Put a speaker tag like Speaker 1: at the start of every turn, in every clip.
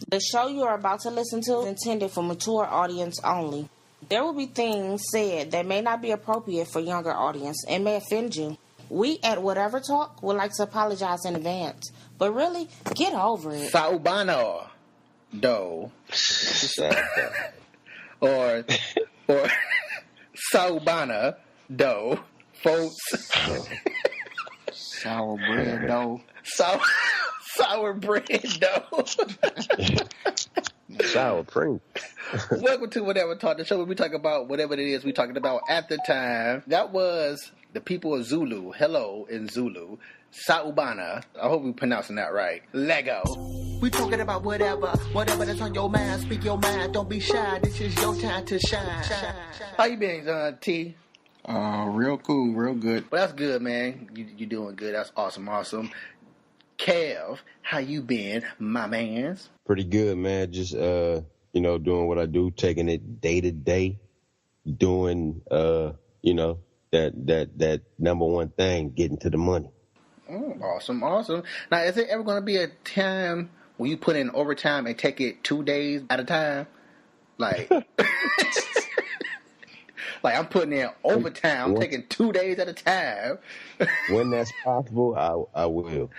Speaker 1: The show you are about to listen to is intended for mature audience only. There will be things said that may not be appropriate for younger audience and may offend you. We at Whatever Talk would like to apologize in advance, but really, get over it.
Speaker 2: Saubana, do. or Saubana, do. Folks.
Speaker 3: Sour bread dough.
Speaker 2: Sour bread dough.
Speaker 4: Sour cream.
Speaker 2: Welcome to Whatever Talk, the show where we talk about whatever it is we talking about at the time. That was the people of Zulu. Hello in Zulu. Saubana. I hope we're pronouncing that right. Lego. We talking about whatever that's on your mind. Speak your mind. Don't be shy. This is your time to shine. How you been, T?
Speaker 3: Real cool, real good.
Speaker 2: Well, that's good, man. You doing good. That's awesome. Kev, how you been, my mans?
Speaker 4: Pretty good, man. Just doing what I do, taking it day to day, doing that number one thing, getting to the money.
Speaker 2: Awesome. Now, is there ever going to be a time when you put in overtime and take it 2 days at a time? Like, like I'm putting in overtime, I'm taking 2 days at a time.
Speaker 4: When that's possible, I will.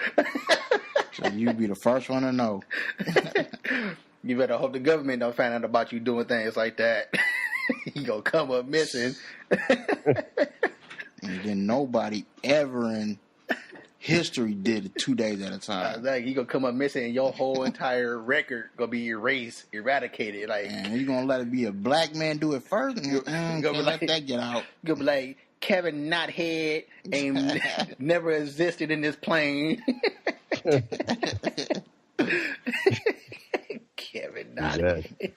Speaker 3: So you be the first one to know.
Speaker 2: You better hope the government don't find out about you doing things like that. You gonna come up missing.
Speaker 3: And then nobody ever in history did it 2 days at a time.
Speaker 2: Like you gonna come up missing and your whole entire record gonna be eradicated. Like,
Speaker 3: and you gonna let it be a black man do it first? Gonna let that get out.
Speaker 2: You gonna be like, Kevin Knothead ain't never existed in this plane. Kevin Knothead.
Speaker 4: Exactly.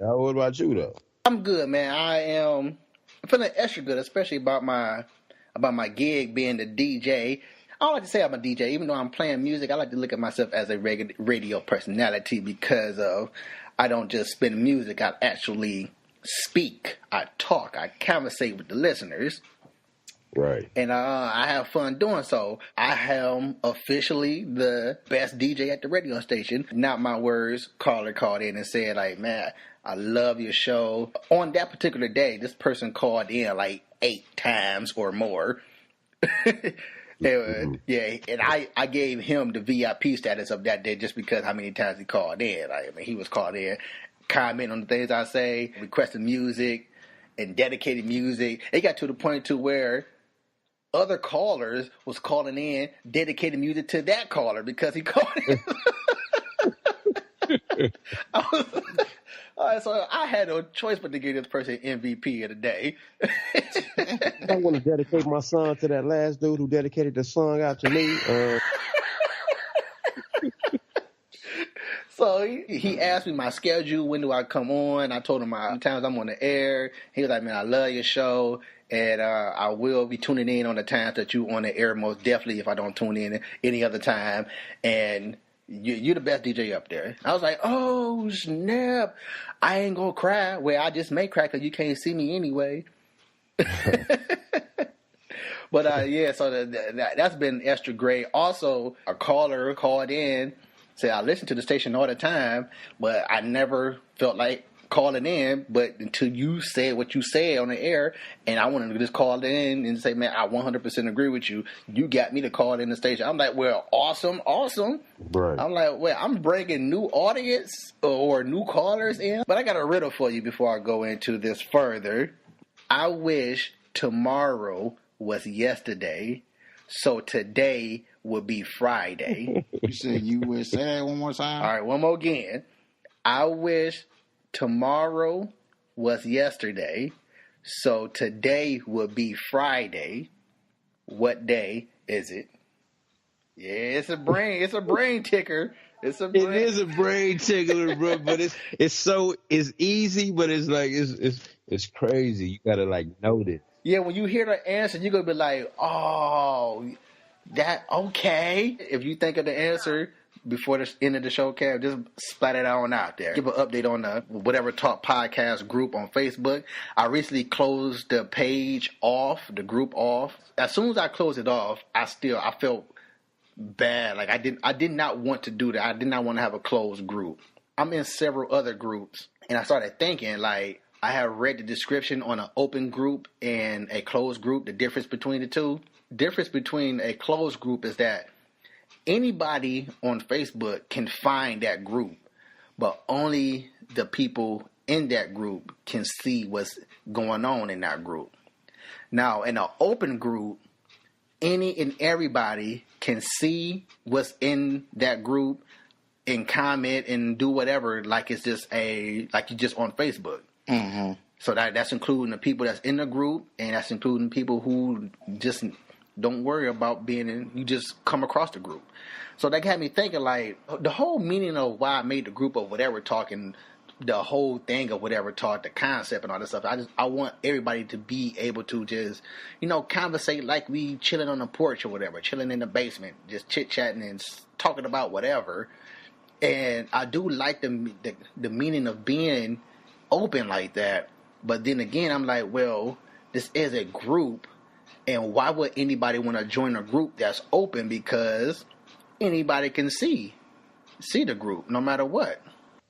Speaker 4: Now, what about you though?
Speaker 2: I'm good, man. I'm feeling extra good, especially about my gig being the DJ. I don't like to say I'm a DJ, even though I'm playing music. I like to look at myself as a radio personality because I don't just spin music. I actually speak. I talk. I conversate with the listeners.
Speaker 4: Right.
Speaker 2: And I have fun doing so. I am officially the best DJ at the radio station. Not my words. Caller called in and said, like, man, I love your show. On that particular day, this person called in like 8 times or more. Yeah, and I gave him the VIP status of that day just because how many times he called in. I mean, he was called in, commenting on the things I say, requesting music, and dedicated music. It got to the point to where other callers was calling in, dedicated music to that caller because he called in. So I had no choice but to give this person MVP of the day.
Speaker 4: I want to dedicate my song to that last dude who dedicated the song out to me.
Speaker 2: So he asked me my schedule, when do I come on? I told him how times I'm on the air. He was like, man, I love your show, and I will be tuning in on the times that you on the air, most definitely if I don't tune in any other time. And you're the best DJ up there. I was like, oh, snap. I ain't gonna cry. Well, I just may cry because you can't see me anyway. But, yeah, so that's been extra great. Also, a caller called in, said, I listen to the station all the time, but I never felt like calling in, but until you said what you said on the air, and I wanted to just call in and say, man, I 100% agree with you. You got me to call in the station. I'm like, well, awesome.
Speaker 4: Right.
Speaker 2: I'm like, well, I'm bringing new audience or new callers in, but I got a riddle for you before I go into this further. I wish tomorrow was yesterday, so today would be Friday.
Speaker 3: You said you would say that one more time?
Speaker 2: All right, one more again. I wish tomorrow was yesterday, so today would be Friday. What day is it? Yeah, it's a brain ticker. It
Speaker 4: is a brain tickler, bro. But it's easy, but it's like it's crazy. You gotta like know this.
Speaker 2: Yeah, when you hear the answer, you're gonna be like, oh, that okay. If you think of the answer before the end of the show, Kev, just splat it on out there. Give an update on the Whatever Talk podcast group on Facebook. I recently closed the page off, the group off. As soon as I closed it off, I felt bad. Like I did not want to do that. I did not want to have a closed group. I'm in several other groups, and I started thinking, like, I have read the description on an open group and a closed group, the difference between the two. Difference between a closed group is that anybody on Facebook can find that group, but only the people in that group can see what's going on in that group. Now, in an open group, any and everybody can see what's in that group and comment and do whatever, like it's just like you just on Facebook.
Speaker 3: Mm-hmm.
Speaker 2: So that's including the people that's in the group, and that's including people who just don't worry about being in. You just come across the group. So that got me thinking, like, the whole meaning of why I made the group of whatever talk and the whole thing of whatever talk, the concept and all this stuff. I want everybody to be able to just, conversate like we chilling on the porch or whatever, chilling in the basement, just chit chatting and talking about whatever. And I do like the meaning of being open like that. But then again, I'm like, well, this is a group, and why would anybody want to join a group that's open? Because anybody can see the group no matter what.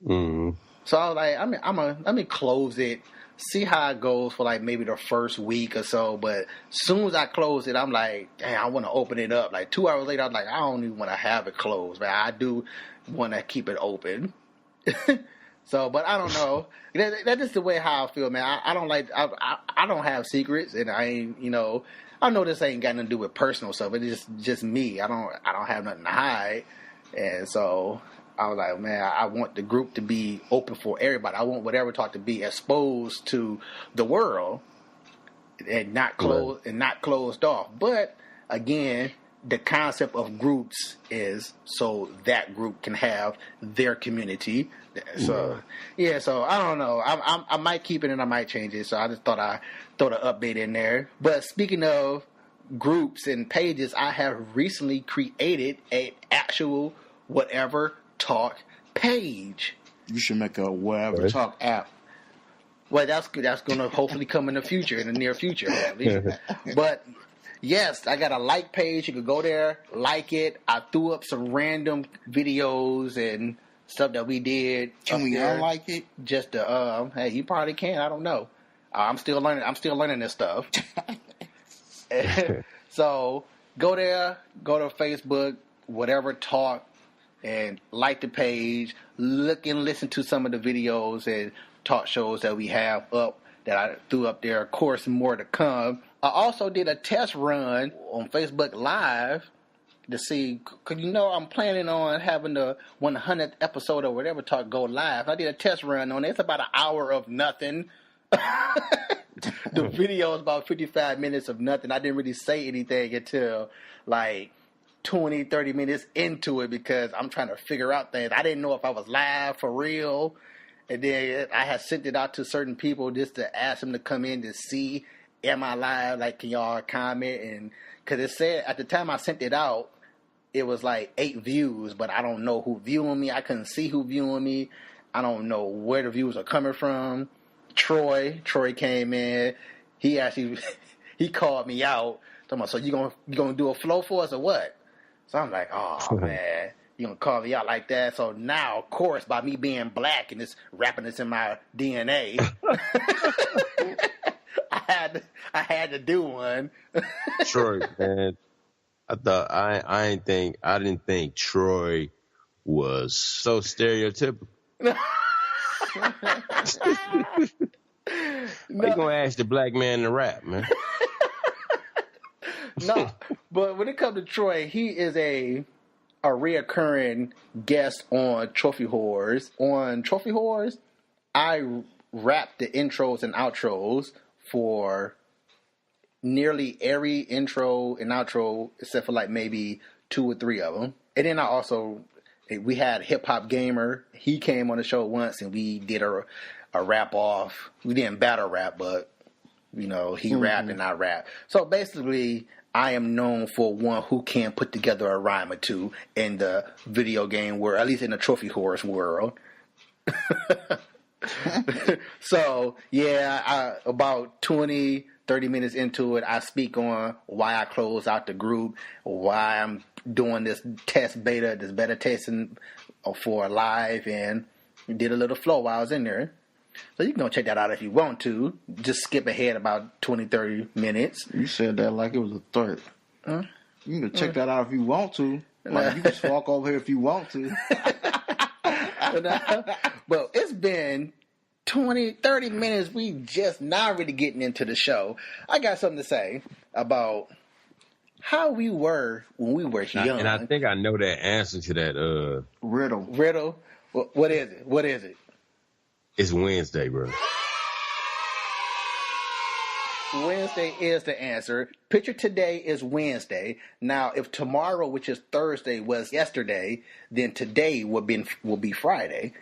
Speaker 4: Mm-hmm.
Speaker 2: So I was like, let me close it, see how it goes for like maybe the first week or so. But as soon as I close it, I'm like, dang, I want to open it up. Like 2 hours later, I was like, I don't even want to have it closed, but I do want to keep it open. So, but I don't know. That's just the way how I feel, man. I don't like. I don't have secrets, and I ain't. I know this ain't got nothing to do with personal stuff. It's just me. I don't have nothing to hide, and so I was like, man, I want the group to be open for everybody. I want whatever talk to be exposed to the world, and not closed off. But again, the concept of groups is so that group can have their community. So yeah, so I don't know. I might keep it and I might change it. So I just thought I'd throw the update in there. But speaking of groups and pages, I have recently created an actual whatever talk page.
Speaker 3: You should make a whatever talk app.
Speaker 2: Well, that's going to hopefully come in the near future, at least. But yes, I got a like page. You could go there, like it. I threw up some random videos and stuff that we did.
Speaker 3: Can we unlike it?
Speaker 2: Just to, hey, you probably can. I don't know. I'm still learning this stuff. So go there, go to Facebook, whatever talk, and like the page. Look and listen to some of the videos and talk shows that we have up that I threw up there. Of course, more to come. I also did a test run on Facebook Live to see, because I'm planning on having the 100th episode or whatever talk go live. I did a test run on it. It's about an hour of nothing. The video is about 55 minutes of nothing. I didn't really say anything until like 20, 30 minutes into it because I'm trying to figure out things. I didn't know if I was live for real. And then I had sent it out to certain people just to ask them to come in to see, am I live? Like, can y'all comment? And because it said at the time I sent it out, it was like 8 views, but I don't know who viewing me. I couldn't see who viewing me. I don't know where the views are coming from. Troy came in. He actually he called me out. Talking about, so you gonna do a flow for us or what? So I'm like, oh man, you gonna call me out like that? So now, of course, by me being black and this rapping this in my DNA, I had to do one.
Speaker 4: Troy, man. I didn't think Troy was so stereotypical. How you gonna ask the black man to rap, man?
Speaker 2: No, but when it comes to Troy, he is a reoccurring guest on Trophy Whores. On Trophy Whores, I rap the intros and outros for nearly every intro and outro except for like maybe 2 or 3 of them. And then we had Hip Hop Gamer. He came on the show once and we did a rap off. We didn't battle rap, but he rapped and I rap. So basically, I am known for one who can put together a rhyme or two in the video game world, at least in the Trophy Horse world. So yeah, about 20, 30 minutes into it, I speak on why I closed out the group, why I'm doing this beta testing for live, and We did a little flow while I was in there. So you can go check that out if you want to. Just skip ahead about 20, 30 minutes.
Speaker 3: You said that like it was a threat.
Speaker 2: Huh?
Speaker 3: You can check that out if you want to. Like, you can just walk over here if you want to.
Speaker 2: Well, it's been 20, 30 minutes. We just now really getting into the show. I got something to say about how we were when we were young.
Speaker 4: And I think I know that answer to that.
Speaker 3: Riddle.
Speaker 2: Riddle? What is it? What is it?
Speaker 4: It's Wednesday, bro.
Speaker 2: Wednesday is the answer. Picture today is Wednesday. Now, if tomorrow, which is Thursday, was yesterday, then today will be Friday.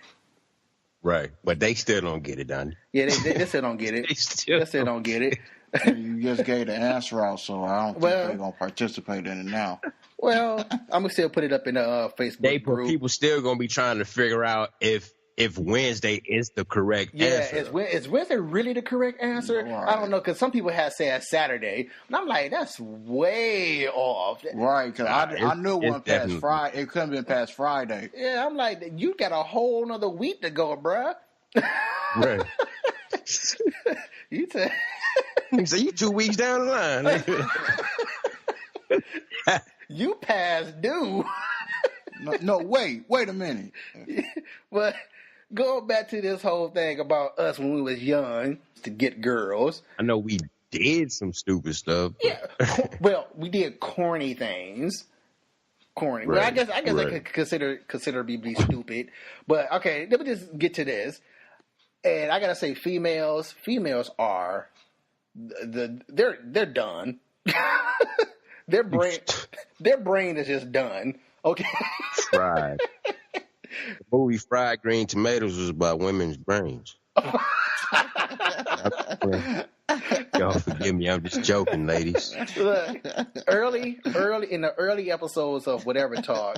Speaker 4: Right, but they still don't get it, Donnie.
Speaker 2: Yeah, they still don't get it. They still don't get it.
Speaker 3: You just gave the answer out, so I don't think they're going to participate in it now.
Speaker 2: Well, I'm going to still put it up in the Facebook group.
Speaker 4: People still going to be trying to figure out if Wednesday is the correct answer.
Speaker 2: Is Wednesday really the correct answer?
Speaker 3: Right.
Speaker 2: I don't know, because some people have said Saturday. And I'm like, that's way off.
Speaker 3: Right, because I knew it wasn't past Friday. It couldn't have been past Friday.
Speaker 2: Yeah, I'm like, you got a whole nother week to go, bruh.
Speaker 4: Right. So you 2 weeks down the line.
Speaker 2: You past due.
Speaker 3: No, wait a minute.
Speaker 2: But going back to this whole thing about us when we was young to get girls.
Speaker 4: I know we did some stupid stuff.
Speaker 2: Yeah. Well, we did corny things. Corny. Right. Well, I guess I could consider be stupid. But okay, let me just get to this. And I gotta say, females are they're done. Their brain is just done. Okay.
Speaker 4: Fried. The movie Fried Green Tomatoes was about women's brains. Y'all forgive me, I'm just joking, ladies.
Speaker 2: Look, early in the early episodes of Whatever Talk,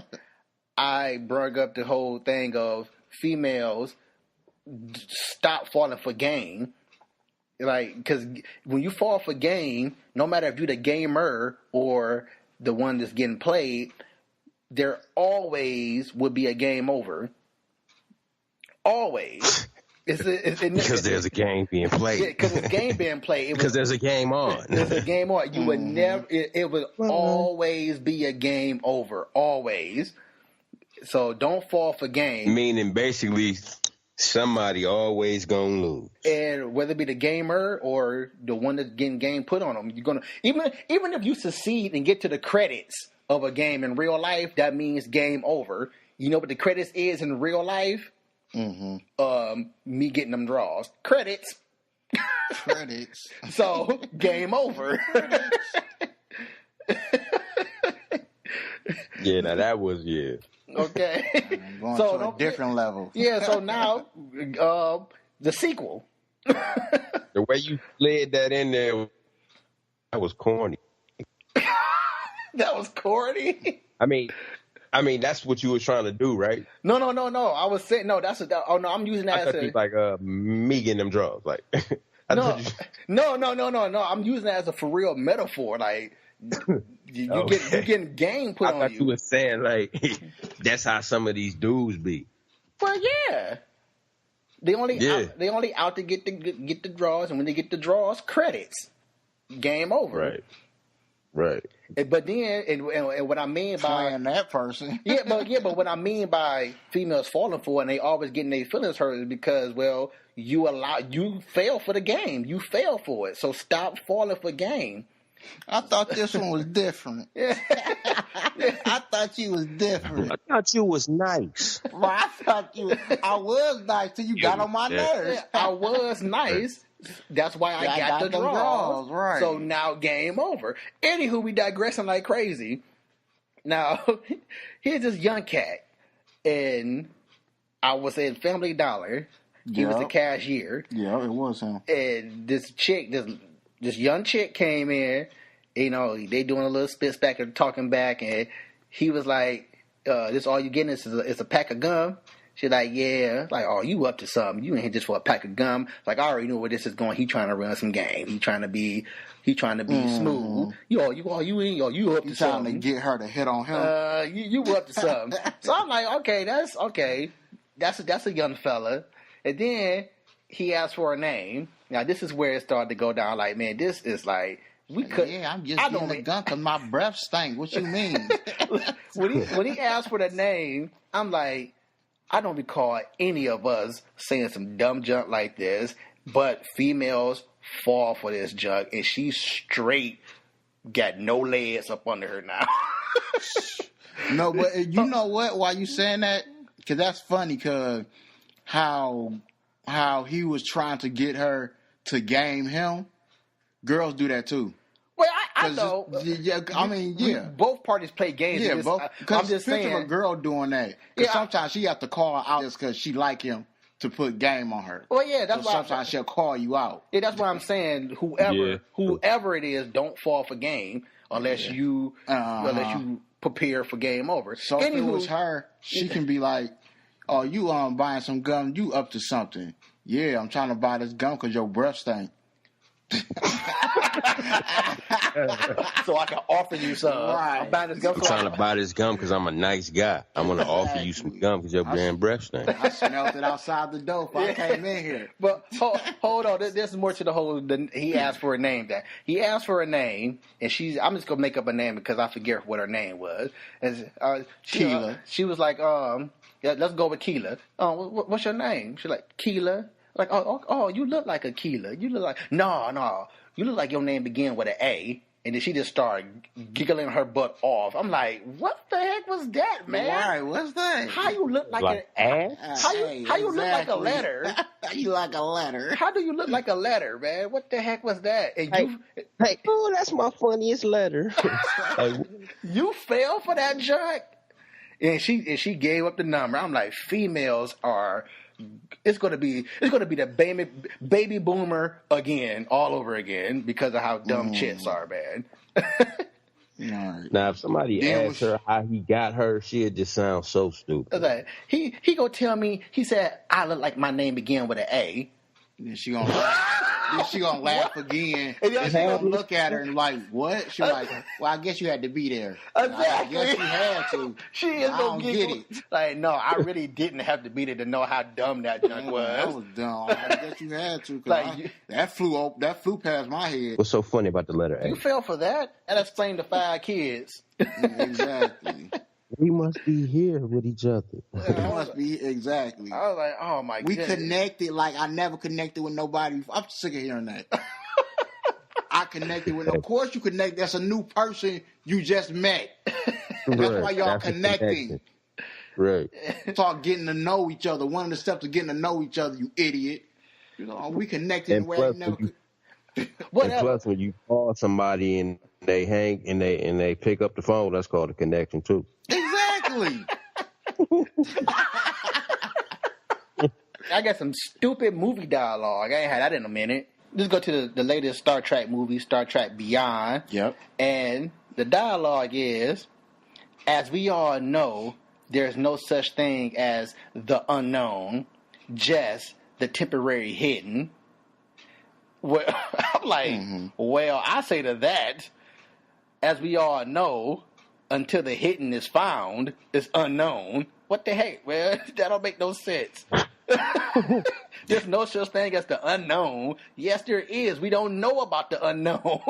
Speaker 2: I brought up the whole thing of females stop falling for game. Like, because when you fall for game, no matter if you're the gamer or the one that's getting played, there always would be a game over. Always.
Speaker 4: Because there's a game being played.
Speaker 2: Yeah, because it's a game being played.
Speaker 4: Because there's a game on.
Speaker 2: There's a game on. You would never. It would always be a game over. Always. So don't fall for game.
Speaker 4: Meaning basically somebody always gonna lose.
Speaker 2: And whether it be the gamer or the one that's getting game put on them, you're gonna even if you succeed and get to the credits of a game in real life, that means game over. You know what the credits is in real life?
Speaker 3: Mm-hmm.
Speaker 2: Me getting them draws. Credits. So, game over.
Speaker 4: Yeah, now that was, yeah.
Speaker 2: Okay.
Speaker 3: Going to a different level.
Speaker 2: Yeah, so now, the sequel.
Speaker 4: The way you slid that in there, that was corny.
Speaker 2: That was corny?
Speaker 4: I mean, that's what you were trying to do, right?
Speaker 2: No. I was saying, no, I'm using that as a...
Speaker 4: like me getting them drugs. Like,
Speaker 2: no. I'm using that as a for real metaphor. Like, you're getting game put on you.
Speaker 4: I thought you were saying, like, that's how some of these dudes be.
Speaker 2: Well, yeah. They only out to get the draws, and when they get the draws, credits. Game over.
Speaker 4: Right.
Speaker 2: But then, and what I mean by
Speaker 3: playing that person,
Speaker 2: but what I mean by females falling for it and they always getting their feelings hurt is because, well, you fail for the game, you fail for it, so stop falling for game.
Speaker 3: I thought this one was different. I thought you was different.
Speaker 4: I thought you was nice.
Speaker 3: Well, I was nice till you got on my nerves.
Speaker 2: I was nice. That's why I got the draws.
Speaker 3: Right.
Speaker 2: So now game over. Anywho, we digressing like crazy. Now, here's this young cat. And I was at Family Dollar. He was the cashier.
Speaker 3: Yeah, it was him.
Speaker 2: And this young chick came in. You know, they doing a little spits back and talking back. And he was like, this all you getting is a pack of gum. She's like, yeah. Like, oh, you up to something. You ain't here just for a pack of gum. Like, I already know where this is going. He trying to run some game. He trying to be smooth. You up to something.
Speaker 3: Trying to get her to hit on him.
Speaker 2: You up to something. So I'm like, okay, that's okay. that's a young fella. And then he asked for a name. Now this is where it started to go down. Like, man, this is like we could.
Speaker 3: Yeah, I'm just getting the gun because my breath stank. What you mean?
Speaker 2: when he asked for the name, I'm like, I don't recall any of us saying some dumb junk like this. But females fall for this junk, and she's straight got no legs up under her now.
Speaker 3: No, but you know what? Why you saying that? Because that's funny. Because how he was trying to get her to game him. Girls do that too.
Speaker 2: Well, I know.
Speaker 3: Yeah, I mean, yeah.
Speaker 2: Both parties play games.
Speaker 3: Yeah, both.
Speaker 2: I'm just saying.
Speaker 3: Picture a girl doing that. Because sometimes she have to call her out just because she like him to put game on her.
Speaker 2: Well, yeah, that's why.
Speaker 3: Sometimes she'll call you out.
Speaker 2: Yeah, that's why I'm saying whoever it is, don't fall for game unless you prepare for game over.
Speaker 3: So if it was her, she can be like, "Oh, you buying some gum? You up to something? Yeah, I'm trying to buy this gum because your breath stink."
Speaker 2: So I can offer you some.
Speaker 3: Right.
Speaker 2: I'm buying this gum.
Speaker 4: I'm trying to buy this gum because I'm a nice guy. I want to offer you some gum because your damn breath stink.
Speaker 3: I smelled it outside the door before I came in here.
Speaker 2: But hold on, there's more to the whole. He asked for a name. He asked for a name, and I'm just gonna make up a name because I forget what her name was.
Speaker 3: Keela.
Speaker 2: She was like, yeah, let's go with Keela. What's your name? She's like, Keela. Like, oh, you look like a Keela. You look like no. You look like your name began with an A. And then she just started giggling her butt off. I'm like, what the heck was that, man?
Speaker 3: Right, what's that?
Speaker 2: How you look like an ass? How you look like a letter?
Speaker 3: You like a letter?
Speaker 2: How do you look like a letter, man? What the heck was that? And
Speaker 4: hey, oh, that's my funniest letter.
Speaker 2: You fell for that junk? And she gave up the number. I'm like, females are. It's gonna be the baby boomer again, all over again, because of how dumb chicks are, man.
Speaker 4: Now, if somebody asked her how he got her, she'd just sound so stupid.
Speaker 2: Like, he gonna tell me. He said, "I look like my name began with an A."
Speaker 3: Then she gonna laugh again. And then she gonna look at her and like, what? She like, well, I guess you had to be there.
Speaker 2: Exactly.
Speaker 3: I guess you had to.
Speaker 2: She is gonna
Speaker 3: get it.
Speaker 2: Like, no, I really didn't have to be there to know how dumb that junk was.
Speaker 3: That was dumb. I guess you had to. That flew past my head.
Speaker 4: What's so funny about the letter A?
Speaker 2: You fell for that? That explained the 5 kids.
Speaker 3: Exactly.
Speaker 4: We must be here with each other.
Speaker 3: We must be, exactly.
Speaker 2: I was like, oh my god.
Speaker 3: We connected like I never connected with nobody. I'm sick of hearing that. I connected with, of course you connect. That's a new person you just met. That's why y'all connecting.
Speaker 4: Right.
Speaker 3: Start getting to know each other. One of the steps of getting to know each other, you idiot. You know, we connected in a way I never could.
Speaker 4: And plus, when you call somebody and they hang and they pick up the phone, that's called a connection too.
Speaker 3: Exactly.
Speaker 2: I got some stupid movie dialogue. I ain't had that in a minute. Let's go to the latest Star Trek movie, Star Trek Beyond.
Speaker 3: Yep.
Speaker 2: And the dialogue is, as we all know, there's no such thing as the unknown, just the temporary hidden. Well, I'm like, well, I say to that, as we all know, until the hidden is found, it's unknown. What the heck, man? That don't make no sense. There's no such thing as the unknown. Yes, there is. We don't know about the unknown.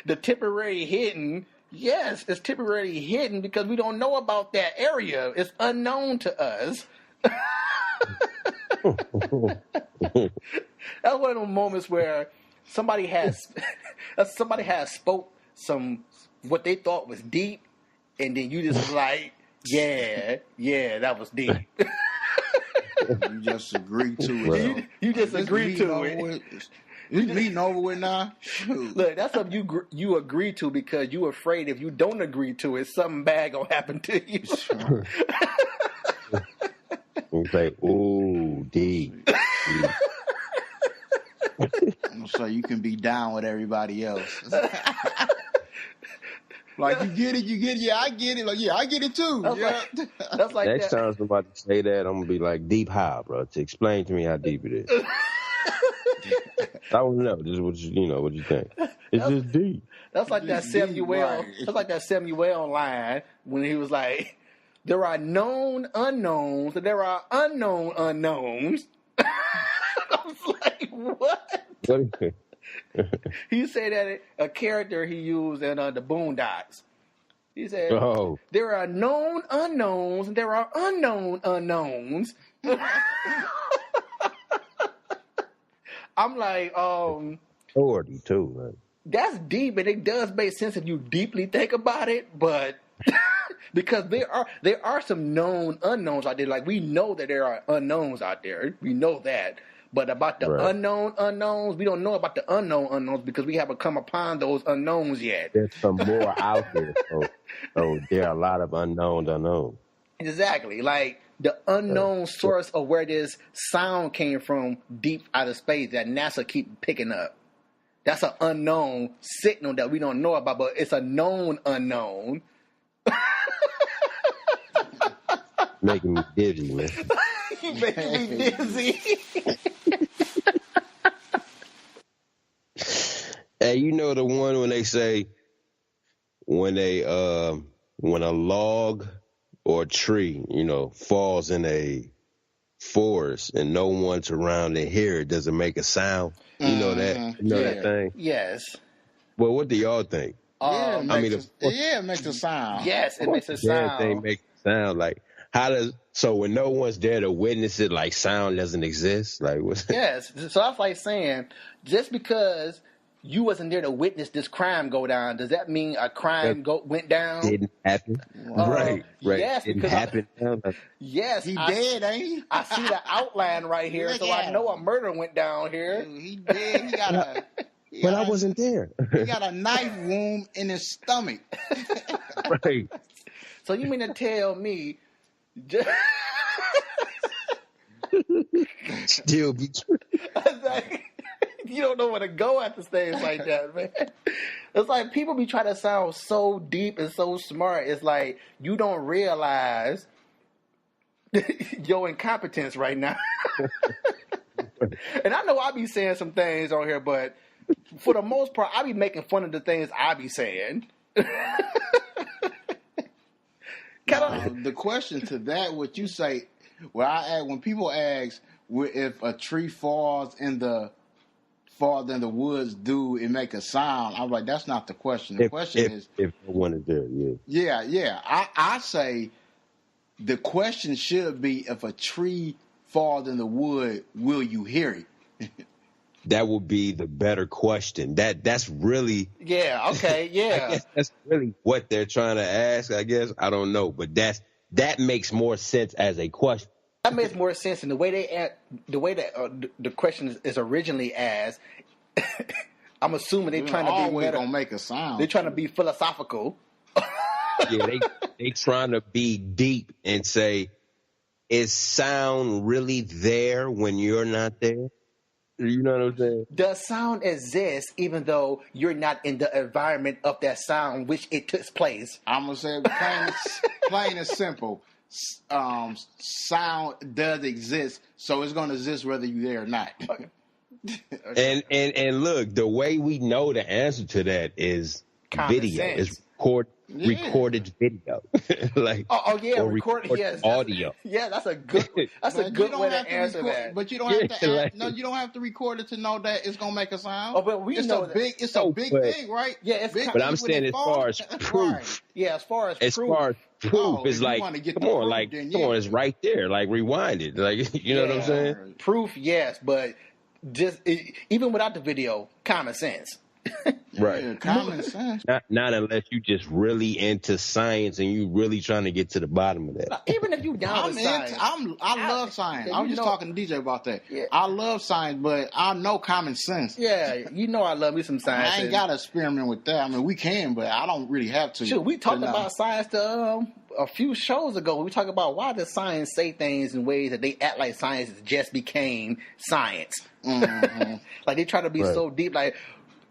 Speaker 2: The temporary hidden, yes, it's temporarily hidden because we don't know about that area. It's unknown to us. That's one of those moments where somebody has spoke some what they thought was deep, and then you just like, yeah, that was deep.
Speaker 3: You just agree to it.
Speaker 2: You just agree to it.
Speaker 3: It's meeting over with now. Shoot.
Speaker 2: Look, that's something you agree to because you afraid if you don't agree to it, something bad gonna happen to you.
Speaker 3: Sure.
Speaker 4: You say, ooh, deep.
Speaker 3: So you can be down with everybody else. Like, you get it, yeah, I get it. Like, yeah, I get it too.
Speaker 2: That's like
Speaker 4: next time somebody say that, I'm gonna be like, deep how, bro? To explain to me how deep it is. I don't know. This is what you think. It's just deep.
Speaker 2: That's like that Samuel.
Speaker 3: Right.
Speaker 2: That's like that Samuel line when he was like, there are known unknowns, and there are unknown unknowns. I was like, what? He said that a character he used in the Boondocks. He said, there are known unknowns, and there are unknown unknowns. I'm like,
Speaker 4: authority too, man.
Speaker 2: That's deep, and it does make sense if you deeply think about it, but because there are some known unknowns out there. Like, we know that there are unknowns out there. We know that. But about the unknown unknowns, we don't know about the unknown unknowns because we haven't come upon those unknowns yet.
Speaker 4: There's some more out there, so there are a lot of unknowns.
Speaker 2: Exactly. Like, the unknown source of where this sound came from deep out of space that NASA keep picking up. That's an unknown signal that we don't know about, but it's a known unknown.
Speaker 4: Making me dizzy, man.
Speaker 2: You making me dizzy.
Speaker 4: Hey, you know the one when they say when a log or a tree, falls in a forest and no one's around to hear it, does it make a sound? You know that? You know that thing?
Speaker 2: Yes.
Speaker 4: Well, what do y'all think?
Speaker 3: It makes a sound.
Speaker 2: Yes, it makes a sound.
Speaker 4: That thing makes a sound. Like, so when no one's there to witness it, like, sound doesn't exist? Like, what's that?
Speaker 2: Yes. So that's like saying, just because you wasn't there to witness this crime go down, does that mean a crime went down?
Speaker 4: Didn't happen. Right.
Speaker 2: Yes,
Speaker 4: didn't happen.
Speaker 2: Yes.
Speaker 3: He dead, ain't he?
Speaker 2: I see the outline right here, so I know a murder went down here.
Speaker 3: Dude, he dead. He got a...
Speaker 4: But I wasn't there.
Speaker 3: He got a knife wound in his stomach.
Speaker 4: Right.
Speaker 2: So you mean to tell me...
Speaker 4: Still be true.
Speaker 2: You don't know where to go after things like that, man. It's like people be trying to sound so deep and so smart. It's like you don't realize your incompetence right now. And I know I be saying some things on here, but for the most part, I be making fun of the things I be saying.
Speaker 3: The question to that, what you say, when people ask if a tree falls in the woods, do it make a sound? I'm like, that's not the question. The question is
Speaker 4: if no one is there.
Speaker 3: Yeah. I say the question should be, if a tree falls in the wood, will you hear it?
Speaker 4: That would be the better question. That's really...
Speaker 2: Yeah, okay, yeah.
Speaker 4: I guess that's really what they're trying to ask, I guess. I don't know. But that makes more sense as a question.
Speaker 2: That makes more sense. And the way that the question is originally asked, I'm assuming they're trying to be...
Speaker 3: always going to make a sound.
Speaker 2: They're trying to be philosophical.
Speaker 4: Yeah, they trying to be deep and say, is sound really there when you're not there? You know what I'm saying?
Speaker 2: Does sound exist even though you're not in the environment of that sound which it took place?
Speaker 3: I'm going to say plain and simple. Sound does exist, so it's going to exist whether you're there or not.
Speaker 2: Okay.
Speaker 4: And look, the way we know the answer to that is
Speaker 2: Common
Speaker 4: video.
Speaker 2: sense.
Speaker 4: It's recorded video.
Speaker 2: recorded yes.
Speaker 4: Audio.
Speaker 2: Yeah, that's a good way to answer that.
Speaker 3: But you don't have to you don't have to record it to know that it's gonna make a sound.
Speaker 2: Oh, but
Speaker 3: it's a big thing, right?
Speaker 2: Yeah,
Speaker 4: but I'm saying as far as proof.
Speaker 2: Right. Yeah, as far as
Speaker 4: proof is like, come on, it's right there. Like, rewind it. Like, you know what I'm saying?
Speaker 2: Proof, yes, but even without the video, common sense.
Speaker 4: Right.
Speaker 3: Yeah, common sense.
Speaker 4: Not unless you just really into science and you really trying to get to the bottom of that.
Speaker 2: Even if you down with science.
Speaker 3: I love science. I was just talking to DJ about that.
Speaker 2: Yeah.
Speaker 3: I love science, but I know common sense.
Speaker 2: Yeah, I love me some science.
Speaker 3: I ain't got to experiment with that. I mean, we can, but I don't really have to.
Speaker 2: Sure, we talked about science a few shows ago. We talked about why does science say things in ways that they act like science just became science. Mm-hmm. Like, they try to be so deep, like,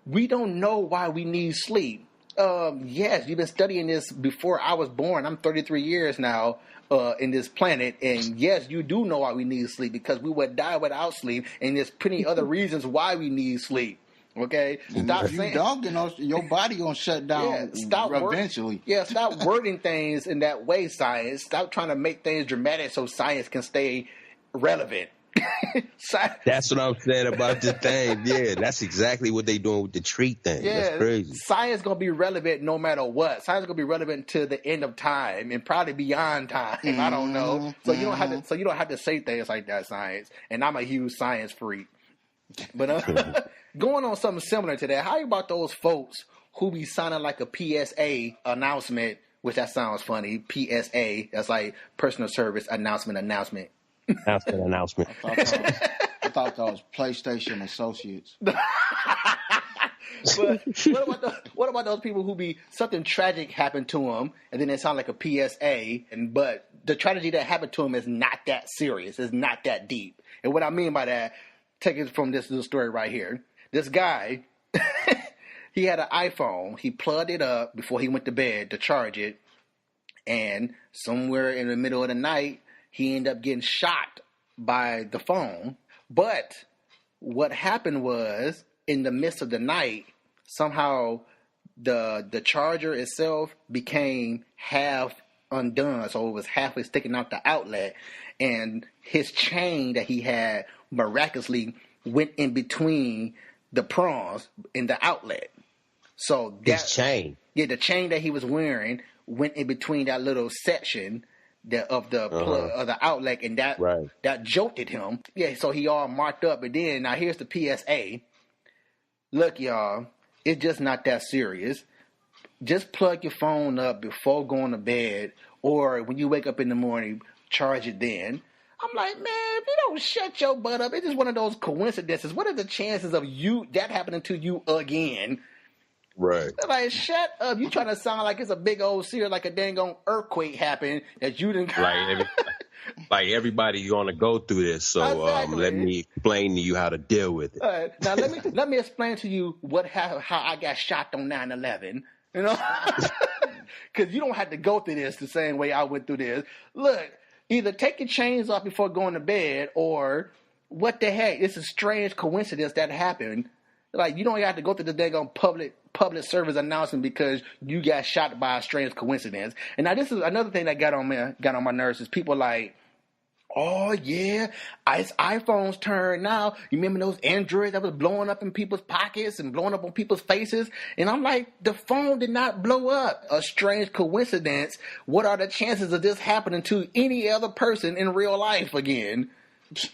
Speaker 2: we don't know why we need sleep. Yes, you've been studying this before I was born. I'm 33 years now in this planet. And yes, you do know why we need sleep, because we would die without sleep. And there's plenty other reasons why we need sleep. Okay,
Speaker 3: And if you don't, your body gonna shut down eventually.
Speaker 2: Stop wording things in that way, science. Stop trying to make things dramatic so science can stay relevant.
Speaker 4: That's what I'm saying about the thing. Yeah, that's exactly what they doing with the treat thing. Yeah, that's crazy.
Speaker 2: Science gonna be relevant no matter what. Science gonna be relevant to the end of time and probably beyond time. Mm-hmm. I don't know. So you don't have to. So you don't have to say things like that, science. And I'm a huge science freak. But going on something similar to that, how about those folks who be signing like a PSA announcement? Which that sounds funny. PSA. That's like personal service announcement.
Speaker 4: Announcement.
Speaker 3: I thought that was PlayStation Associates.
Speaker 2: But what about those people who be something tragic happened to them, and then it sound like a PSA, but the tragedy that happened to them is not that serious, it's not that deep. And what I mean by that, take it from this little story right here. This guy, he had an iPhone. He plugged it up before he went to bed to charge it, and somewhere in the middle of the night, he ended up getting shot by the phone. But what happened was, in the midst of the night, somehow the charger itself became half undone. So it was halfway sticking out the outlet. And his chain that he had miraculously went in between the prongs in the outlet. So that
Speaker 4: his chain?
Speaker 2: Yeah, the chain that he was wearing went in between that little section of the outlet, and that jolted him. Yeah, so he all marked up. And then now here's the PSA. Look, y'all, it's just not that serious. Just plug your phone up before going to bed, or when you wake up in the morning, charge it then. I'm like, man, if you don't shut your butt up, it's just one of those coincidences. What are the chances of that happening to you again?
Speaker 4: Right.
Speaker 2: Like, shut up. You trying to sound like it's a big old serious, like a dang on earthquake happened that you didn't...
Speaker 4: Like everybody's going to go through this, so
Speaker 2: exactly.
Speaker 4: Let me explain to you how to deal with it.
Speaker 2: All right. Now, let me explain to you how I got shot on 9/11. You know? Because you don't have to go through this the same way I went through this. Look, either take your chains off before going to bed, or what the heck? It's a strange coincidence that happened. Like, you don't have to go through the daggone public service announcement because you got shot by a strange coincidence. And now this is another thing that got on my nerves is people like, oh yeah, it's iPhone's turn now. You remember those Androids that was blowing up in people's pockets and blowing up on people's faces? And I'm like, the phone did not blow up. A strange coincidence. What are the chances of this happening to any other person in real life again?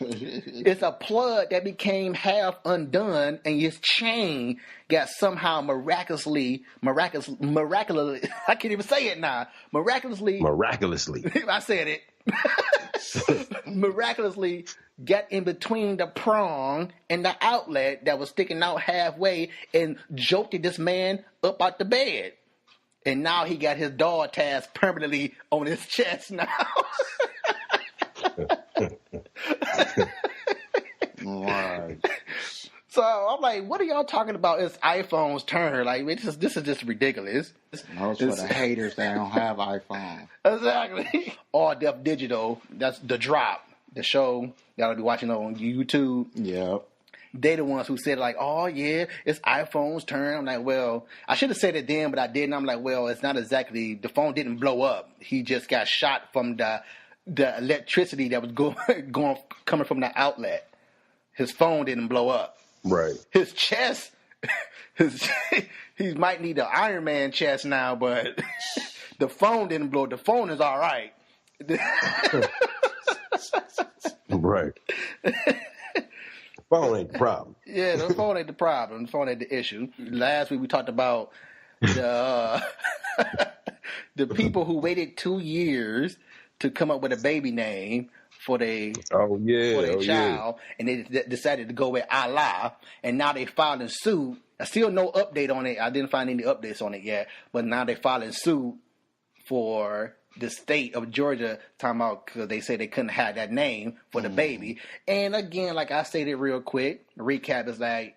Speaker 2: It's a plug that became half undone, and his chain got somehow miraculously, I can't even say it now. Miraculously. I said it. Miraculously got in between the prong and the outlet that was sticking out halfway and jolted this man up out the bed. And now he got his dog tags permanently on his chest now.
Speaker 3: Right.
Speaker 2: So I'm like, what are y'all talking about? It's iPhone's turn. Like, this is just ridiculous.
Speaker 3: Those for the haters that don't have iPhone.
Speaker 2: Exactly. All Def Digital. That's The Drop, the show y'all be watching on YouTube.
Speaker 3: Yep.
Speaker 2: They the ones who said like, oh yeah, it's iPhone's turn. I'm like, well, I should have said it then, but I didn't. I'm like, well, it's not exactly. The phone didn't blow up. He just got shot from the electricity that was coming from the outlet. His phone didn't blow up.
Speaker 4: Right.
Speaker 2: His chest, he might need an Iron Man chest now, but the phone didn't blow. The phone is all right.
Speaker 4: Right. Phone ain't the problem.
Speaker 2: Yeah, the phone ain't the problem. The phone ain't the issue. Last week we talked about the people who waited 2 years to come up with a baby name for their child, and they decided to go with Allah, and now they filing suit. I still no update on it. I didn't find any updates on it yet, but now they filing suit for the state of Georgia, talking about because they say they couldn't have that name for the baby. And again, like I stated real quick, the recap is like,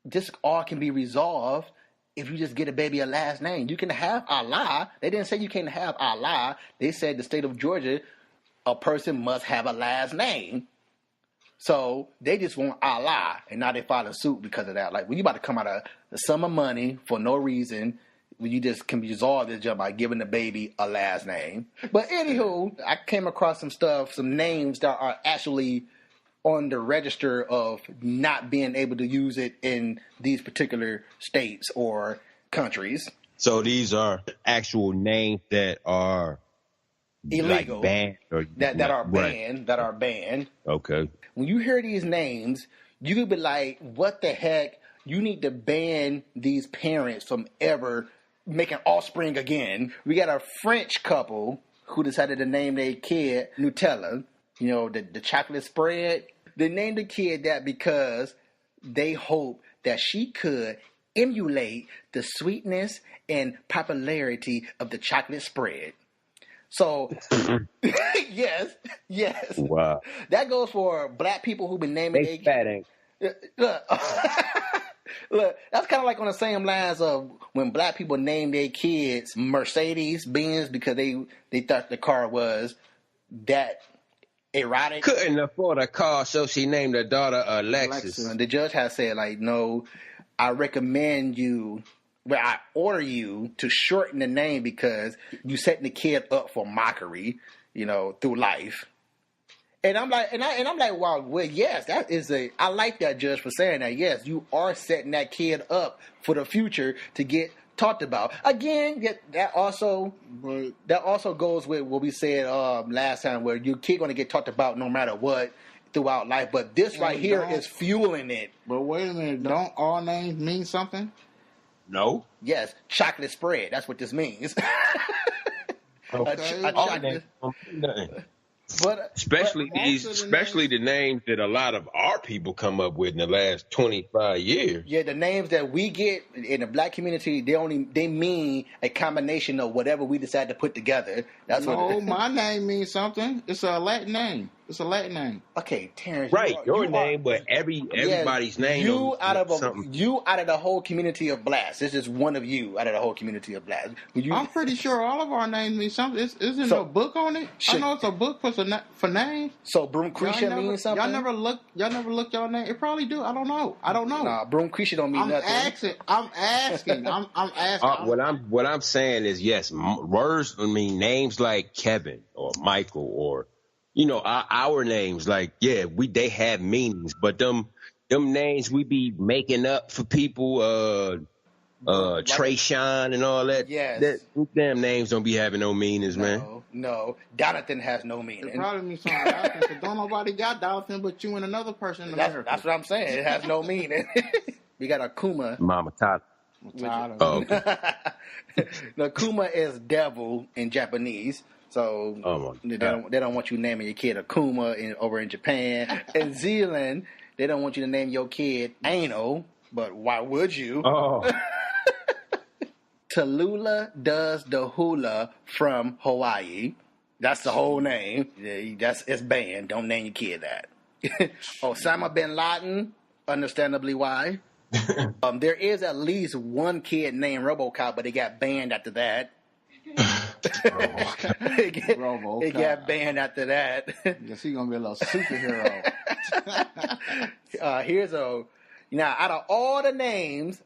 Speaker 2: this all can be resolved if you just get a baby a last name. You can have Allah. They didn't say you can't have Allah. They said the state of Georgia, a person must have a last name. So they just want Allah, and now they follow suit because of that. Like, when you about to come out of a sum of money for no reason, when you just can resolve this job by giving the baby a last name. But anywho, I came across some names that are actually on the register of not being able to use it in these particular states or countries.
Speaker 4: So these are actual names that are
Speaker 2: illegal,
Speaker 4: like banned, or
Speaker 2: that are banned, right. That are banned.
Speaker 4: Okay.
Speaker 2: When you hear these names, you could be like, "What the heck? You need to ban these parents from ever making offspring again." We got a French couple who decided to name their kid Nutella. You know, the chocolate spread. They named the kid that because they hope that she could emulate the sweetness and popularity of the chocolate spread. So, yes.
Speaker 4: Wow.
Speaker 2: That goes for black people who've been naming
Speaker 4: they fat ain't.
Speaker 2: Look, that's kind of like on the same lines of when black people name their kids Mercedes Benz because they thought the car was that erotic.
Speaker 4: Couldn't afford a car, so she named her daughter Alexis.
Speaker 2: The judge has said, like, no, I recommend you, well, I order you to shorten the name because you setting the kid up for mockery, you know, through life. And I'm like, wow, well, yes, that is I like that judge for saying that. Yes, you are setting that kid up for the future to get talked about. Again, that also goes with what we said last time, where your kid going to get talked about no matter what throughout life. But this right here is fueling it.
Speaker 3: But wait a minute, don't all names mean something?
Speaker 4: No.
Speaker 2: Yes, chocolate spread. That's what this means.
Speaker 4: Okay. Especially the names that a lot of our people come up with in the last 25 years.
Speaker 2: Yeah, the names that we get in the black community, they mean a combination of whatever we decide to put together.
Speaker 3: My name means something. It's a Latin name.
Speaker 2: Okay, Terrence.
Speaker 4: Right, your name, but everybody's name.
Speaker 2: You out of the whole community of blacks. This is one of you out of the whole community of blacks.
Speaker 3: I'm pretty sure all of our names mean something. Isn't there a book on it? I know it's a book for names.
Speaker 2: So Broomcretia means something.
Speaker 3: Y'all never look y'all name. It probably do. I don't know.
Speaker 2: Nah, Broomcretia don't mean nothing.
Speaker 3: I'm asking.
Speaker 4: What I'm saying is, yes, words. I mean, names like Kevin or Michael or, you know, our names, like, yeah, they have meanings, but them names we be making up for people, Trayshawn and all that.
Speaker 2: Yes.
Speaker 4: Damn names don't be having no meanings, man.
Speaker 2: No. Jonathan has no meaning.
Speaker 3: It probably means something else, because don't nobody got Jonathan but you and another person in America.
Speaker 2: That's what I'm saying. It has no meaning. We got Akuma.
Speaker 4: Mama Tata.
Speaker 2: Oh, okay. No, Akuma is devil in Japanese. So they don't want you naming your kid Akuma over in Japan. In Zealand, they don't want you to name your kid Ano, but why would you?
Speaker 4: Oh.
Speaker 2: Tallulah does the hula from Hawaii. That's the whole name. Yeah, it's banned. Don't name your kid that. Osama bin Laden, understandably why. There is at least one kid named RoboCop, but it got banned after that. It got banned after that.
Speaker 3: Guess he's gonna be a little superhero.
Speaker 2: Now, out of all the names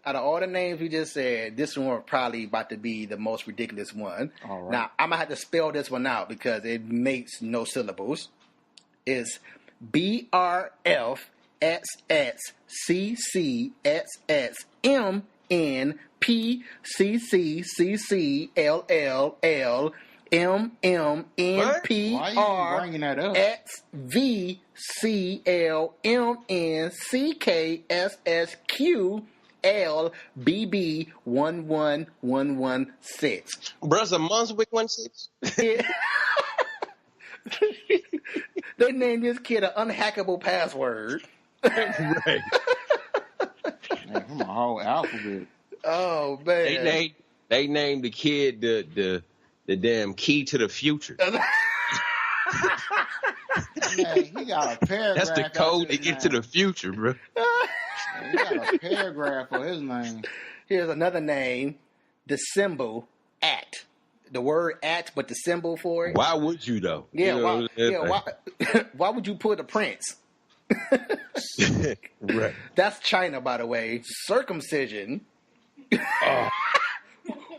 Speaker 2: we just said, this one probably about to be the most ridiculous one.
Speaker 3: All right.
Speaker 2: Now, I'm gonna have to spell this one out because it makes no syllables. It's BRFSCCSSMMPRCCLLMNCKSSQLBB11116.
Speaker 4: Brother Munswick 16.
Speaker 2: They named this kid an unhackable password.
Speaker 4: Right.
Speaker 3: From a whole alphabet.
Speaker 2: Oh man!
Speaker 4: They named the kid the damn key to the future.
Speaker 3: Man, he got a paragraph.
Speaker 4: That's the code to get to the future, bro.
Speaker 3: He got a paragraph for his name.
Speaker 2: Here's another name: the symbol at. The word at, but the symbol for it.
Speaker 4: Why would you though?
Speaker 2: Yeah, why would you put a prince?
Speaker 4: Right.
Speaker 2: That's China, by the way. Circumcision.
Speaker 4: Oh.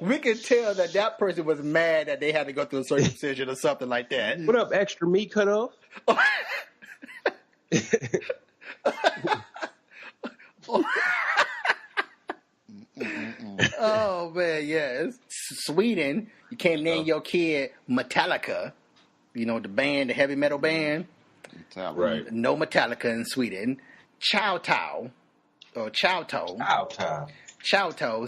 Speaker 2: We can tell that person was mad that they had to go through a circumcision or something like that.
Speaker 4: What up, extra meat cut off?
Speaker 2: Oh man, yes. Sweden, you can't name your kid Metallica. You know, the band, the heavy metal band.
Speaker 4: Right.
Speaker 2: No Metallica in Sweden. Chow Tao or Chow To.
Speaker 4: Chow To.
Speaker 2: Chow To,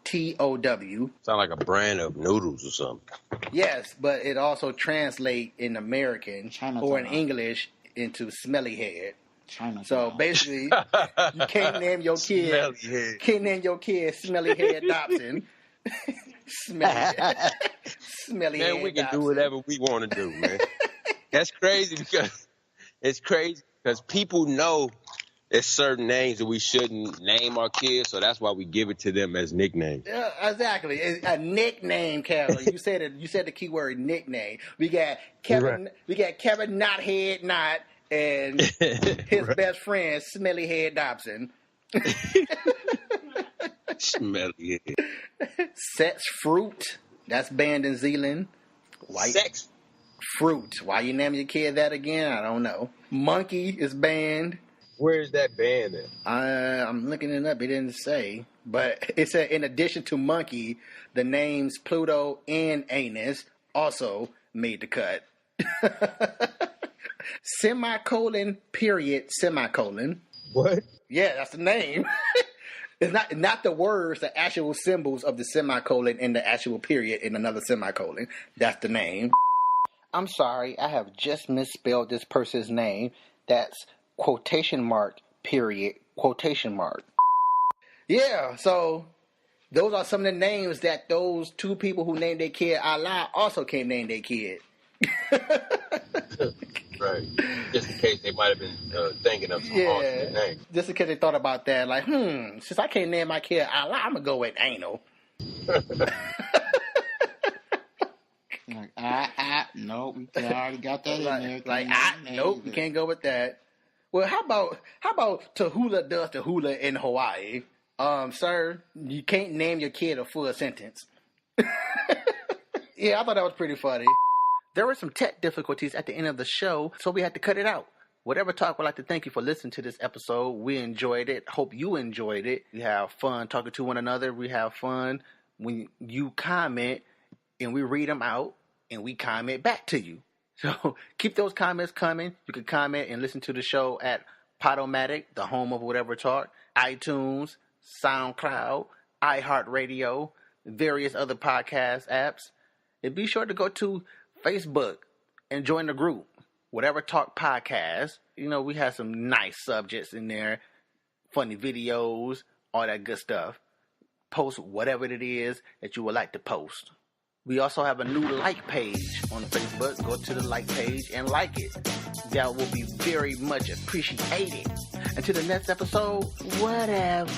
Speaker 2: CHOWTOW.
Speaker 4: Sound like a brand of noodles or something.
Speaker 2: Yes, but it also translates in American
Speaker 3: Chinatown.
Speaker 2: or in English into smelly head.
Speaker 3: Chinatown.
Speaker 2: So basically, you can't name your kid. Smelly head Dobson. Smelly
Speaker 4: Man,
Speaker 2: head
Speaker 4: we can
Speaker 2: Dobson.
Speaker 4: do whatever we want to do, man. That's crazy because people know there's certain names that we shouldn't name our kids, so that's why we give it to them as nicknames.
Speaker 2: Yeah, exactly. It's a nickname, Kevin. You said it. You said the keyword nickname. We got Kevin.
Speaker 4: Right.
Speaker 2: We got Kevin Knothead Knot and his best friend Smelly Head Dobson.
Speaker 4: Smelly head.
Speaker 2: Sex Fruit. That's banned in Zealand.
Speaker 4: Sex
Speaker 2: Fruit. Why you name your kid that again? I don't know. Monkey is banned.
Speaker 4: Where is that band at?
Speaker 2: I'm looking it up. It didn't say. But it said in addition to monkey, the names Pluto and Anus also made the cut. Semicolon, period, semicolon.
Speaker 4: What?
Speaker 2: Yeah, that's the name. It's not the words, the actual symbols of the semicolon and the actual period in another semicolon. That's the name. I'm sorry, I have just misspelled this person's name. That's quotation mark, period, quotation mark. Yeah, so those are some of the names that those two people who named their kid Allah also can't name their kid.
Speaker 4: Right. Just in case they might have been thinking of some alternate names.
Speaker 2: Just in case they thought about that, like, since I can't name my kid Allah, I'm going to go with anal.
Speaker 3: Like, nope, we already got that in there.
Speaker 2: Nope, we can't go with that. Well, how about Tahula does Tahula in Hawaii? Sir, you can't name your kid a full sentence. Yeah, I thought that was pretty funny. There were some tech difficulties at the end of the show, so we had to cut it out. Whatever Talk would like to thank you for listening to this episode. We enjoyed it. Hope you enjoyed it. We have fun talking to one another. We have fun when you comment and we read them out and we comment back to you. So keep those comments coming. You can comment and listen to the show at Podomatic, the home of Whatever Talk, iTunes, SoundCloud, iHeartRadio, various other podcast apps. And be sure to go to Facebook and join the group, Whatever Talk Podcast. You know, we have some nice subjects in there, funny videos, all that good stuff. Post whatever it is that you would like to post. We also have a new like page on Facebook. Go to the like page and like it. That will be very much appreciated. Until the next episode, whatever.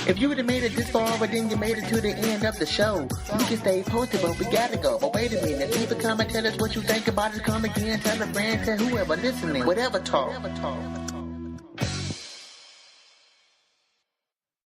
Speaker 2: If you would have made it this far, but then you made it to the end of the show, you can stay posted, but we gotta go. But wait a minute, leave a comment, tell us what you think about it. Come again, tell a friend, tell whoever listening. Whatever talk.